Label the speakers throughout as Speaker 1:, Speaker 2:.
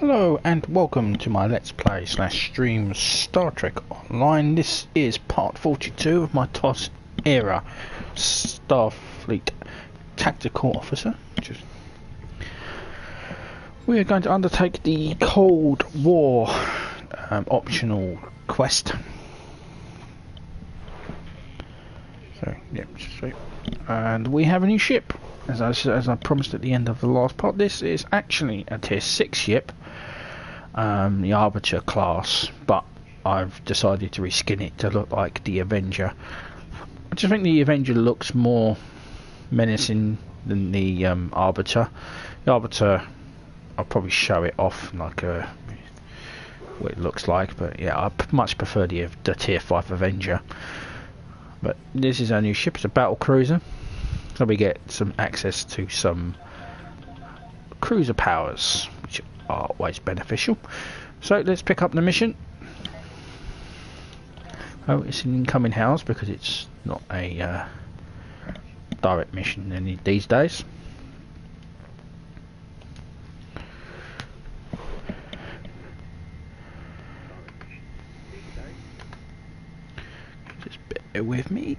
Speaker 1: Hello and welcome to my Let's Play / stream Star Trek Online. This is part 42 of my TOS era Starfleet Tactical Officer. We are going to undertake the Cold War optional quest. So, yep, sweet. And we have a new ship. As I promised at the end of the last part, this is actually a Tier 6 ship, the Avenger Class, but I've decided to reskin it to look like the Avenger. I just think the Avenger looks more menacing than the Arbiter. The Arbiter, I'll probably show it off like what it looks like, but yeah, I much prefer the Tier 5 Avenger. But this is our new ship. It's a battle cruiser. So we get some access to some cruiser powers, which are always beneficial. So let's pick up the mission. Oh, it's an incoming house because it's not a direct mission these days. Just bear with me.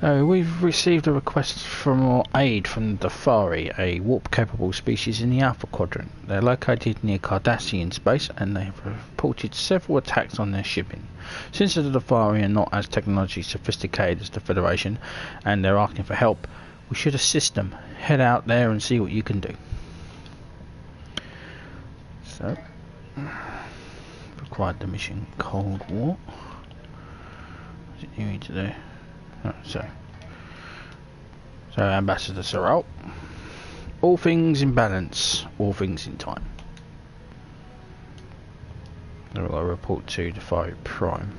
Speaker 1: So we've received a request for aid from Deferi, a warp-capable species in the Alpha Quadrant. They're located near Undine Space, and they have reported several attacks on their shipping. Since the Deferi are not as technologically sophisticated as the Federation, and they're asking for help, we should assist them. Head out there and see what you can do. So, required the mission Cold War. What do you need to do? Oh, so Ambassador Sorrel. All things in balance, all things in time. Then we'll report to Deferi Prime.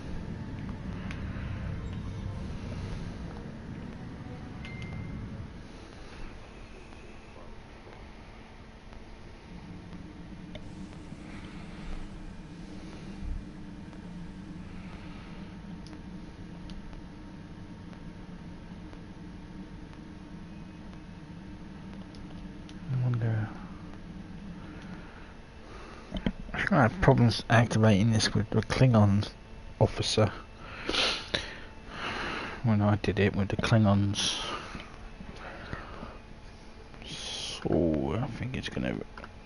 Speaker 1: I have problems activating this with the Klingon officer when I did it with the Klingons, so I think it's gonna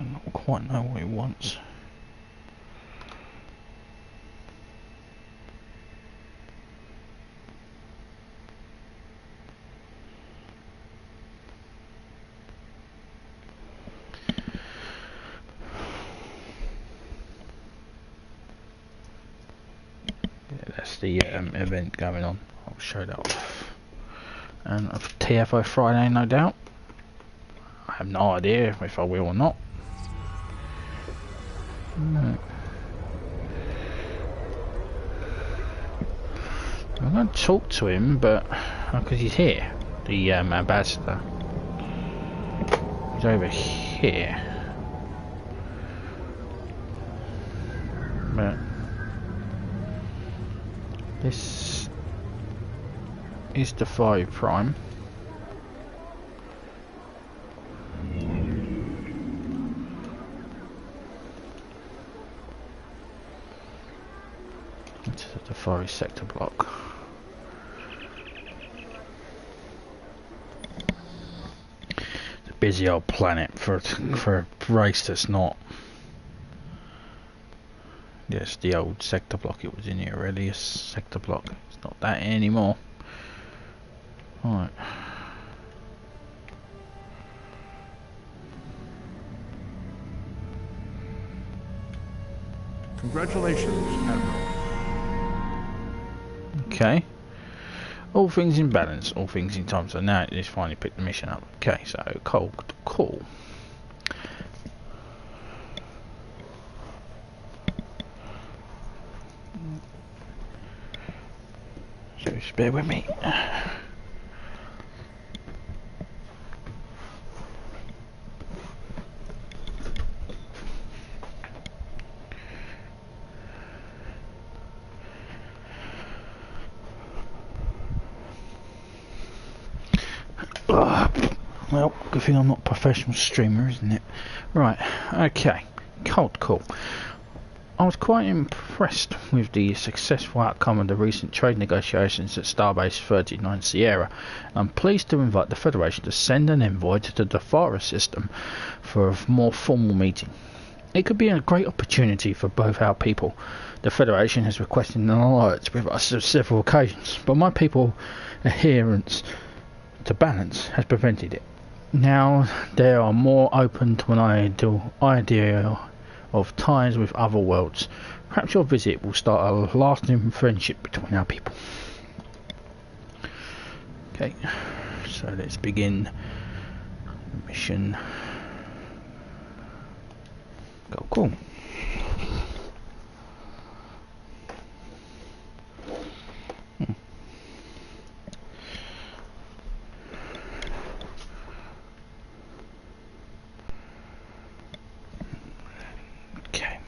Speaker 1: not quite know what it wants. The event going on. I'll show that off. And a TFO Friday, no doubt. I have no idea if I will or not. No. I'm going to talk to him, but because he's here, the ambassador. He's over here. But this is Deferi Prime. This is the Deferi sector block. It's a busy old planet for a race that's not. Yes, the old sector block, it was in the ORELLIUS sector block. It's not that anymore. Alright.
Speaker 2: Congratulations, Admiral.
Speaker 1: Okay. All things in balance, all things in time. So now it's finally picked the mission up. Okay, so cold call. So just bear with me. Well, good thing I'm not a professional streamer, isn't it? Right, okay. Cold call. I was quite impressed with the successful outcome of the recent trade negotiations at Starbase 39 Sierra. I'm pleased to invite the Federation to send an envoy to the Defera system for a more formal meeting. It could be a great opportunity for both our people. The Federation has requested an alliance with us on several occasions, but my people's adherence to balance has prevented it. Now they are more open to an idea of ties with other worlds. Perhaps your visit will start a lasting friendship between our people. Okay, so let's begin the mission. Go, cool. Okay.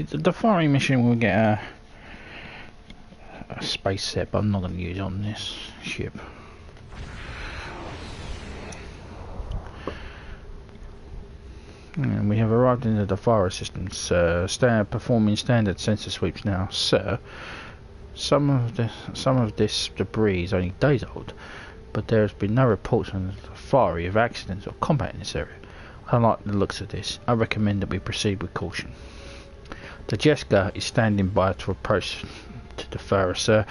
Speaker 1: The firing mission will get a space set, but I'm not going to use it on this ship. And we have arrived in the Defera systems, performing standard sensor sweeps now, sir. Some of this debris is only days old, but there has been no reports on the Deferi of accidents or combat in this area. I like the looks of this. I recommend that we proceed with caution. The Jessica is standing by to approach to Defera, sir.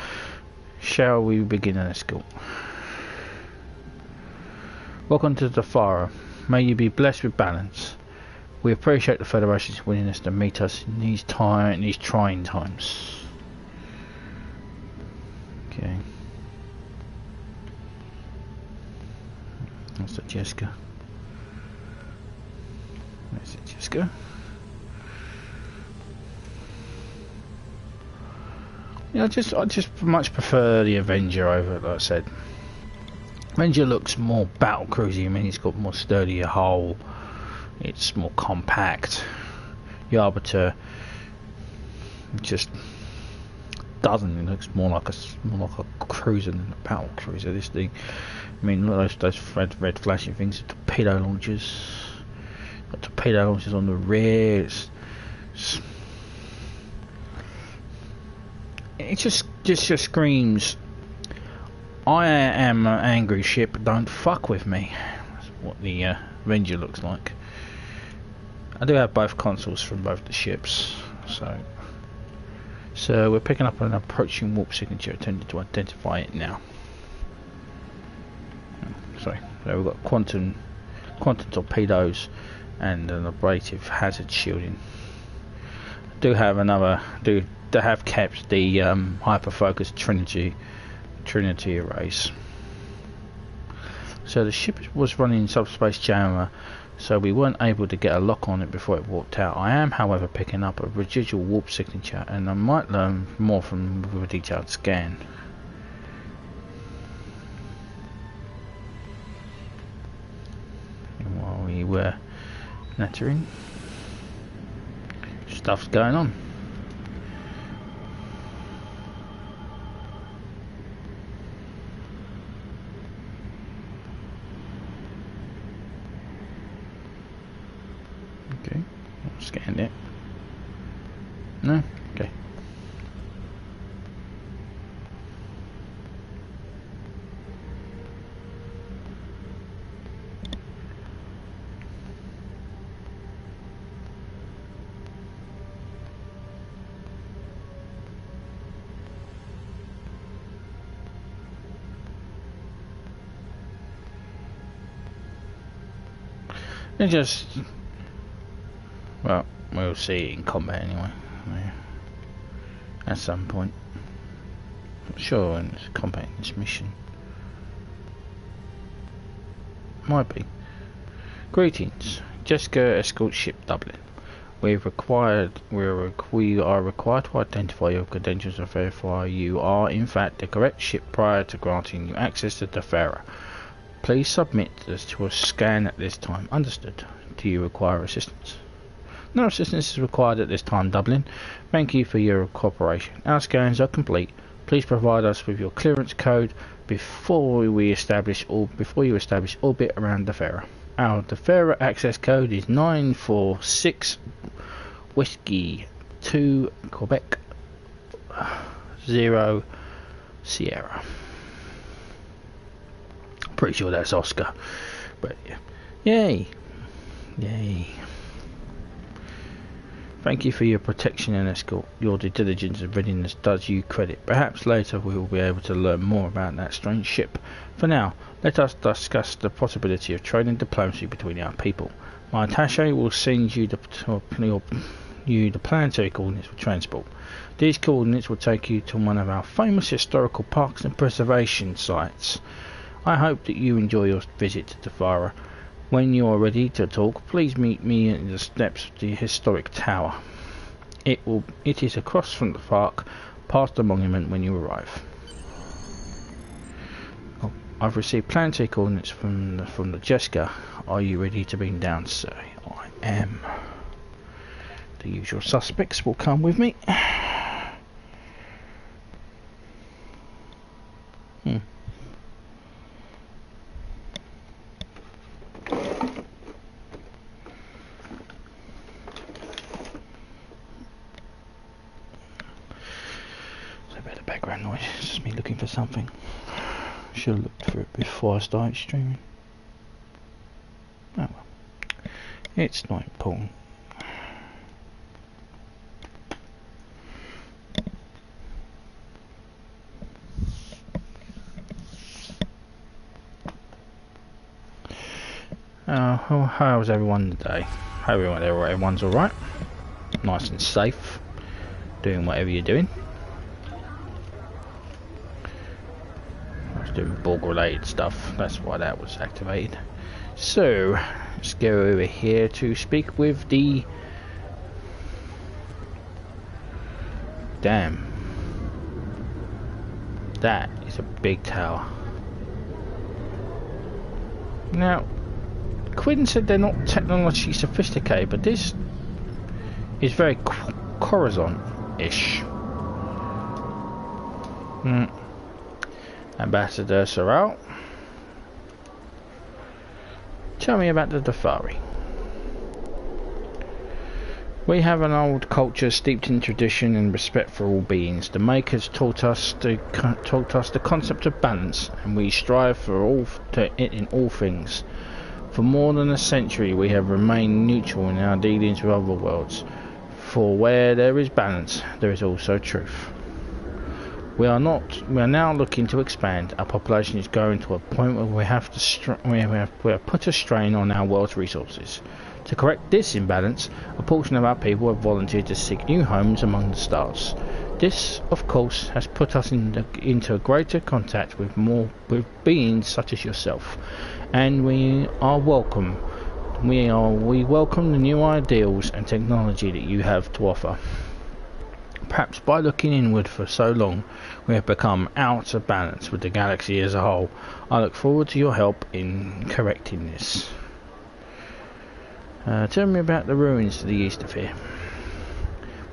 Speaker 1: Shall we begin an escort? Welcome to Defera. May you be blessed with balance. We appreciate the Federation's willingness to meet us in these trying times. Okay. That's the Jessica. That's the Jessica. Yeah, I just much prefer the Avenger over it, like I said. Avenger looks more battle cruisy. I mean, it's got more sturdier hull. It's more compact. The Arbiter just doesn't. It looks more like a cruiser than a battle cruiser. This thing. I mean, look at those red flashing things. Torpedo launchers. Got torpedo launchers on the rear. It just screams, I am an angry ship, don't fuck with me. That's what the Avenger looks like. I do have both consoles from both the ships, so we're picking up an approaching warp signature, attempting to identify it now. Sorry, so we've got quantum torpedoes and an ablative hazard shielding. I do have they have kept the hyper-focus Trinity arrays. So the ship was running subspace jammer, so we weren't able to get a lock on it before it warped out. I am, however, picking up a residual warp signature, and I might learn more from a detailed scan. And while we were nattering, stuff's going on. Okay, I'll scan it. No? Okay. It just... well, we'll see it in combat anyway. Yeah. At some point. Not sure when it's combat in this mission. Might be. Greetings. Jessica escort ship Dublin. We are required to identify your credentials and verify you are in fact the correct ship prior to granting you access to Defera. Please submit this to a scan at this time. Understood. Do you require assistance? No assistance is required at this time, Dublin. Thank you for your cooperation. Our scans are complete. Please provide us with your clearance code before you establish orbit around Defera. Our Defera access code is 946 Whiskey 2 Quebec 0 Sierra. Pretty sure that's Oscar, but yeah. Yay. Thank you for your protection and escort. Your due diligence and readiness does you credit. Perhaps later we will be able to learn more about that strange ship. For now, let us discuss the possibility of trade and diplomacy between our people. My attaché will send you the planetary coordinates for transport. These coordinates will take you to one of our famous historical parks and preservation sites. I hope that you enjoy your visit to Defera. When you are ready to talk, please meet me at the steps of the historic tower. It is across from the park, past the monument when you arrive. Oh, I've received planetary coordinates from the Jessica. Are you ready to beam down, sir? I am. The usual suspects will come with me. Something. Should have looked for it before I started streaming. Oh well. It's not important. How's everyone today? Hope everyone's alright. Nice and safe. Doing whatever you're doing. Doing Borg related stuff, that's why that was activated. So let's go over here to speak with the damn, that is a big tower. Now Quinn said they're not technologically sophisticated, but this is very Coruscant-ish. Ambassador Sorrel, tell me about the Deferi. We have an old culture steeped in tradition and respect for all beings. The Makers taught us the concept of balance, and we strive for it in all things. For more than a century we have remained neutral in our dealings with other worlds, for where there is balance there is also truth. We are now looking to expand. Our population is growing to a point where we have put a strain on our world's resources. To correct this imbalance, a portion of our people have volunteered to seek new homes among the stars. This, of course, has put us into greater contact with beings such as yourself, and we welcome the new ideals and technology that you have to offer. Perhaps by looking inward for so long, we have become out of balance with the galaxy as a whole. I look forward to your help in correcting this. Tell me about the ruins to the east of here.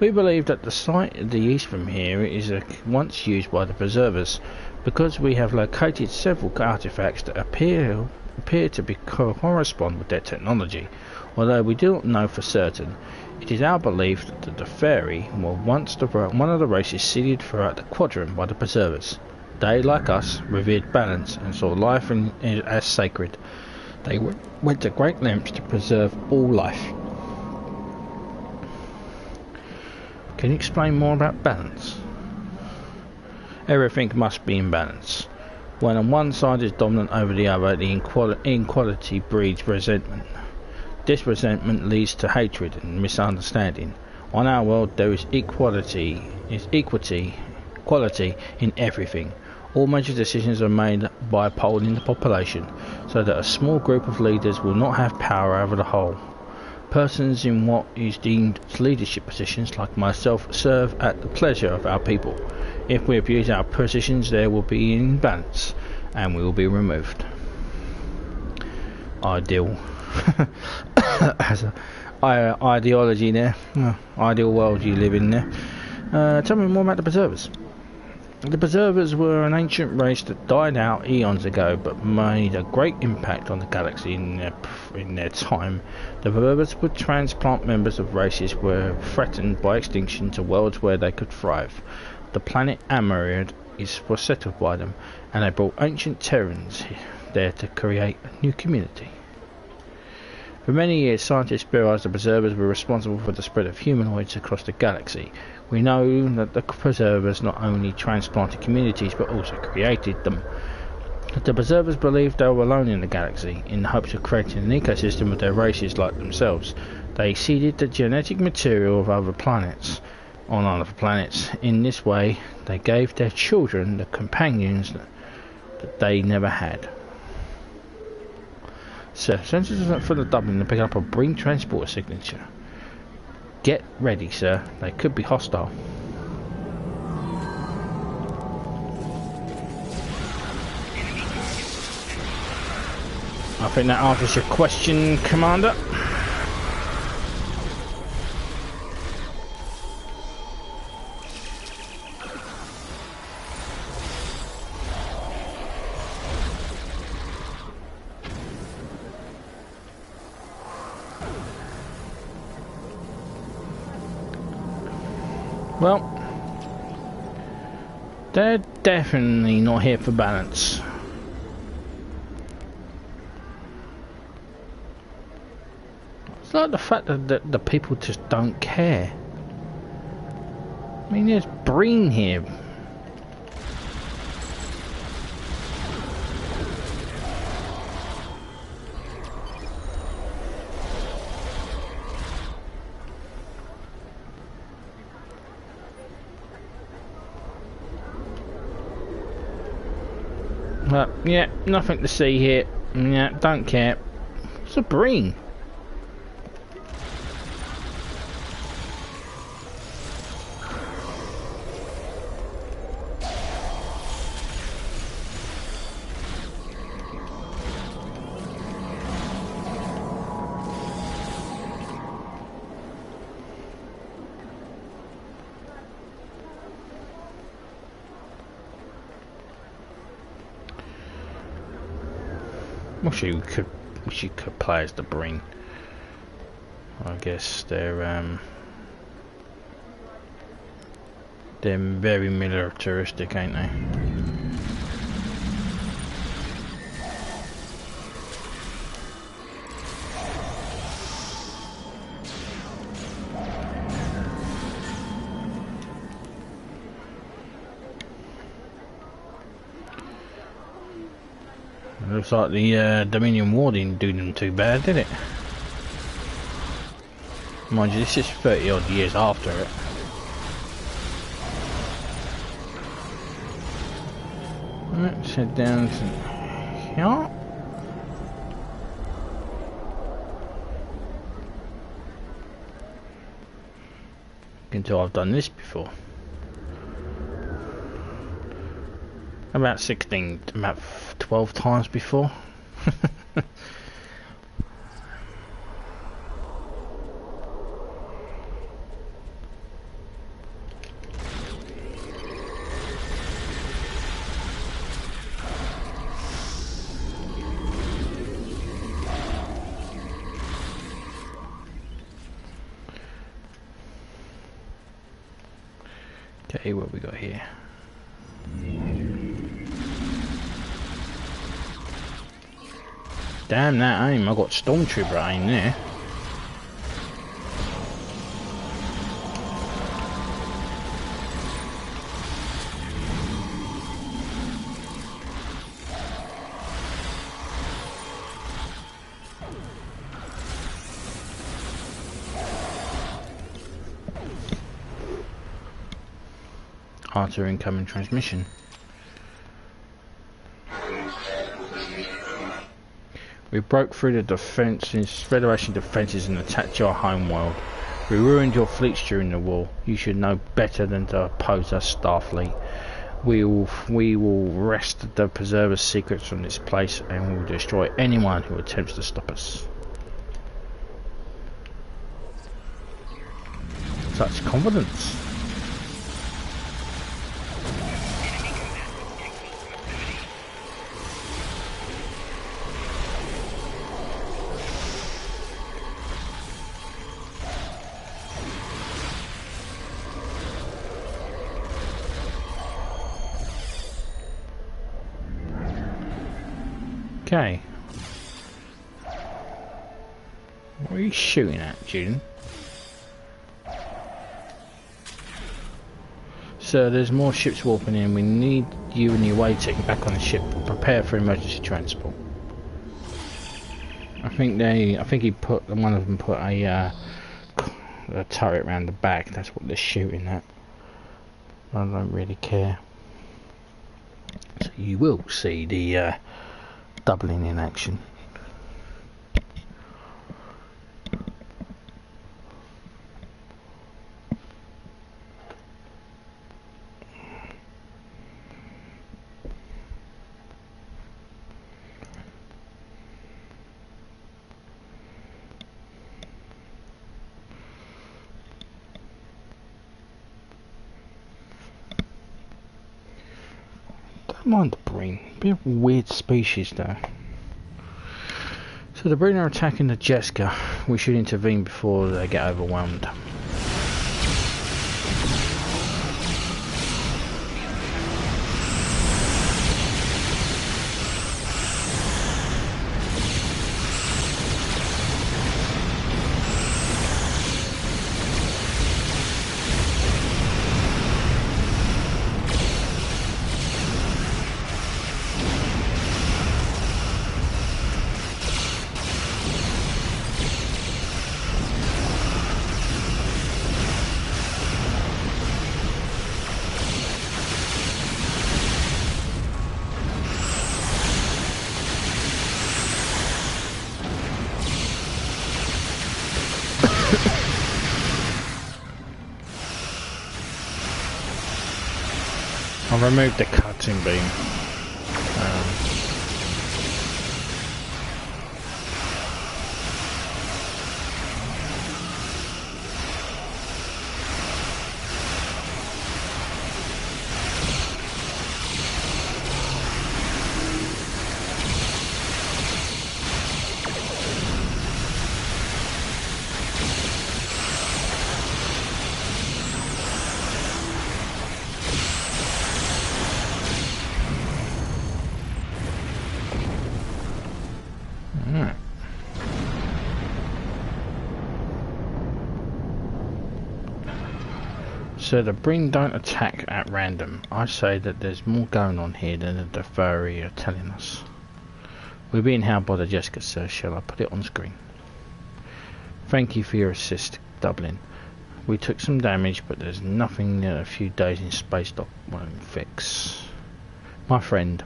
Speaker 1: We believe that the site to the east from here is once used by the preservers, because we have located several artifacts that appear to correspond with their technology. Although we do not know for certain, it is our belief that the Deferi were once one of the races seeded throughout the quadrant by the preservers. They, like us, revered balance and saw life as sacred. They went to great lengths to preserve all life. Can you explain more about balance? Everything must be in balance. When on one side is dominant over the other, the inequality breeds resentment. This resentment leads to hatred and misunderstanding. On our world there is equality in everything. All major decisions are made by polling the population, so that a small group of leaders will not have power over the whole. Persons in what is deemed leadership positions, like myself, serve at the pleasure of our people. If we abuse our positions, there will be an imbalance, and we will be removed. Ideal. As a ideology there. Ideal world you live in there. Tell me more about the Preservers. The Preservers were an ancient race that died out eons ago, but made a great impact on the galaxy in their time. The Preservers were transplant members of races were threatened by extinction to worlds where they could thrive. The planet Amariad was settled by them, and they brought ancient Terrans there to create a new community. For many years, scientists theorized the Preservers were responsible for the spread of humanoids across the galaxy. We know that the Preservers not only transplanted communities, but also created them. The Preservers believed they were alone in the galaxy, in the hopes of creating an ecosystem of their races like themselves. They seeded the genetic material of other planets. On other planets. In this way, they gave their children the companions that they never had. Sir, sensors for the Dublin to pick up a Breen transporter signature. Get ready, sir. They could be hostile. I think that answers your question, Commander. Well, they're definitely not here for balance. It's like the fact that the people just don't care. I mean, there's Breen here. Yeah, nothing to see here. Yeah, don't care. It's a Breen. Wish you could play as the Breen. I guess they're very militaristic, ain't they? Looks like the Dominion War didn't do them too bad, did it? Mind you, this is 30 odd years after it. Let's head down to here. You can tell I've done this before. About 12 times before. Okay, what we got here? Damn that aim, I got Stormtrooper aim there. Arthur incoming transmission. We broke through the Federation defences and attacked your homeworld. We ruined your fleets during the war. You should know better than to oppose us, Starfleet. We will wrest the Preserver's secrets from this place, and we will destroy anyone who attempts to stop us. Such confidence. Okay. What are you shooting at, June? So there's more ships warping in. We need you and your way taken back on the ship. Prepare for emergency transport. I think he put one of them put a turret around the back. That's what they're shooting at. I don't really care. So you will see the Dublin in action. Don't mind the Breen. Be a weird species though. So the Breen are attacking the Jessica. We should intervene before they get overwhelmed. I'll remove the cutting beam. So the Breen don't attack at random. I say that there's more going on here than the Deferi are telling us. We're being held by the Jessica, sir. Shall I put it on screen? Thank you for your assist, Dublin. We took some damage, but there's nothing that a few days in space dock won't fix. My friend,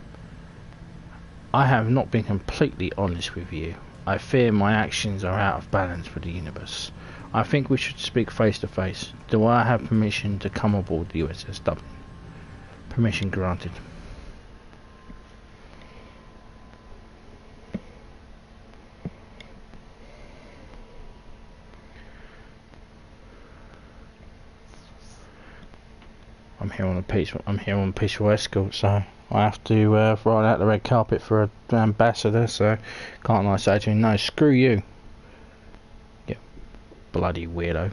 Speaker 1: I have not been completely honest with you. I fear my actions are out of balance with the universe. I think we should speak face to face. Do I have permission to come aboard the USS Dublin? Permission granted. I'm here on a peaceful escort, so I have to ride out the red carpet for an ambassador. So can't I say to him, no, screw you. Bloody weirdo.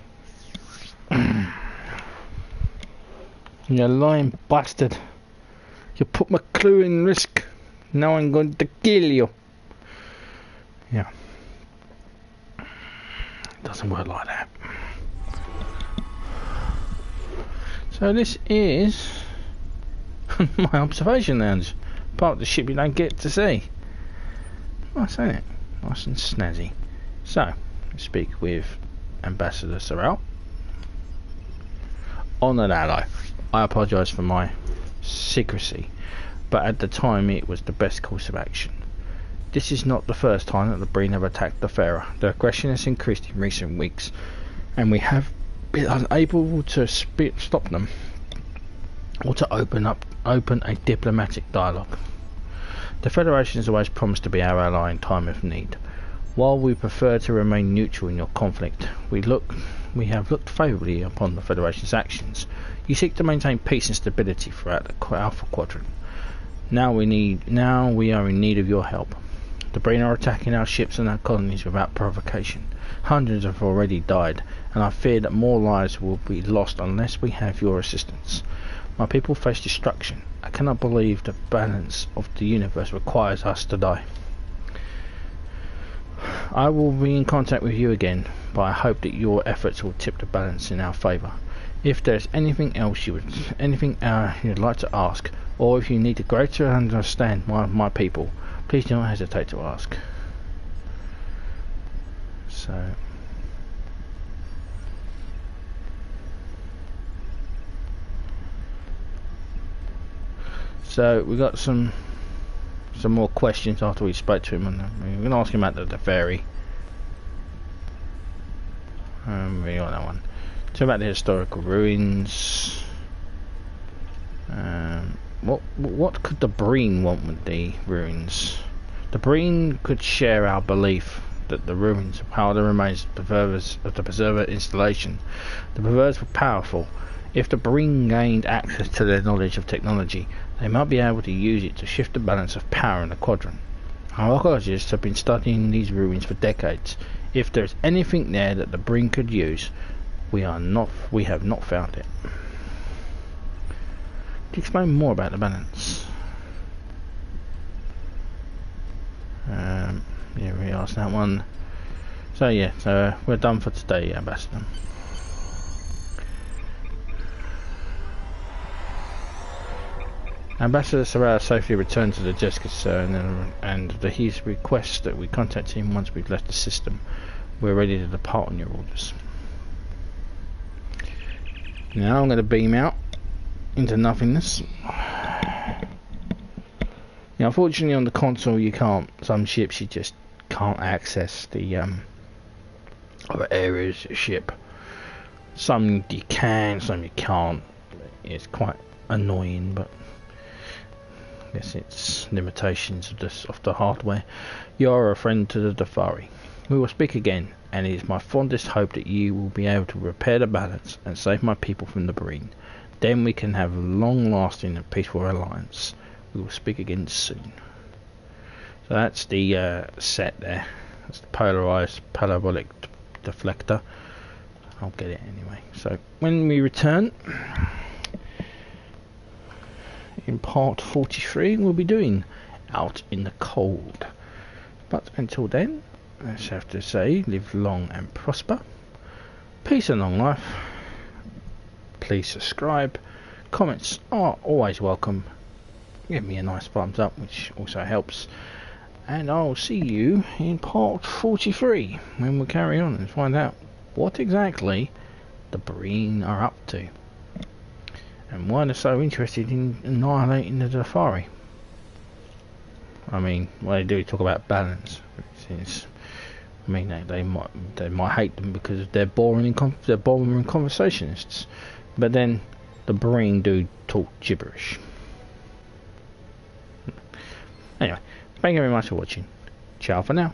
Speaker 1: You lying bastard. You put my crew in risk. Now I'm going to kill you. Yeah. Doesn't work like that. So this is my observation lounge. Part of the ship you don't get to see. Nice, ain't it? Nice and snazzy. So, speak with Ambassador Sorrell. Honoured ally, I apologise for my secrecy, but at the time it was the best course of action. This is not the first time that the Breen have attacked Defera. Their aggression has increased in recent weeks, and we have been unable to stop them or to open a diplomatic dialogue. The Federation has always promised to be our ally in time of need. While we prefer to remain neutral in your conflict, we have looked favourably upon the Federation's actions. You seek to maintain peace and stability throughout the Alpha Quadrant. Now we are in need of your help. The Breen are attacking our ships and our colonies without provocation. Hundreds have already died, and I fear that more lives will be lost unless we have your assistance. My people face destruction. I cannot believe the balance of the universe requires us to die. I will be in contact with you again, but I hope that your efforts will tip the balance in our favour. If there's anything else you'd like to ask, or if you need to greater understand my people, please do not hesitate to ask. So we got some more questions after we spoke to him, and we're going to ask him about the Deferi. We got that one. So about the historical ruins. What could the Breen want with the ruins? The Breen could share our belief that the ruins of power the remains of the Preserver installation. The Preservers were powerful. If the Breen gained access to their knowledge of technology, they might be able to use it to shift the balance of power in the quadrant. Our archaeologists have been studying these ruins for decades. If there's anything there that the Breen could use, we have not found it. To explain more about the balance. Yeah, we asked that one. So yeah, we're done for today, Ambassador. Ambassador Serrao safely returned to the Jessica, sir, and his request that we contact him once we've left the system. We're ready to depart on your orders. Now I'm going to beam out into nothingness. Now, unfortunately, on the console you can't. Some ships you just can't access the other areas of the ship. Some you can, some you can't. It's quite annoying, but I guess it's limitations of the hardware. You are a friend to the Deferi. We will speak again, and it is my fondest hope that you will be able to repair the balance and save my people from the Breen. Then we can have a long-lasting and peaceful alliance. We will speak again soon. So that's the set there. That's the polarized parabolic deflector. I'll get it anyway. So when we return in part 43, we'll be doing Out in the Cold. But until then, I just have to say, live long and prosper. Peace and long life. Please subscribe. Comments are always welcome. Give me a nice thumbs up, which also helps. And I'll see you in part 43 when we carry on and find out what exactly the Breen are up to and why they're so interested in annihilating the Deferi. I mean, well, they do talk about balance. Since, I mean, they might hate them because they're boring conversationists, but then the Breen do talk gibberish. Anyway, thank you very much for watching. Ciao for now.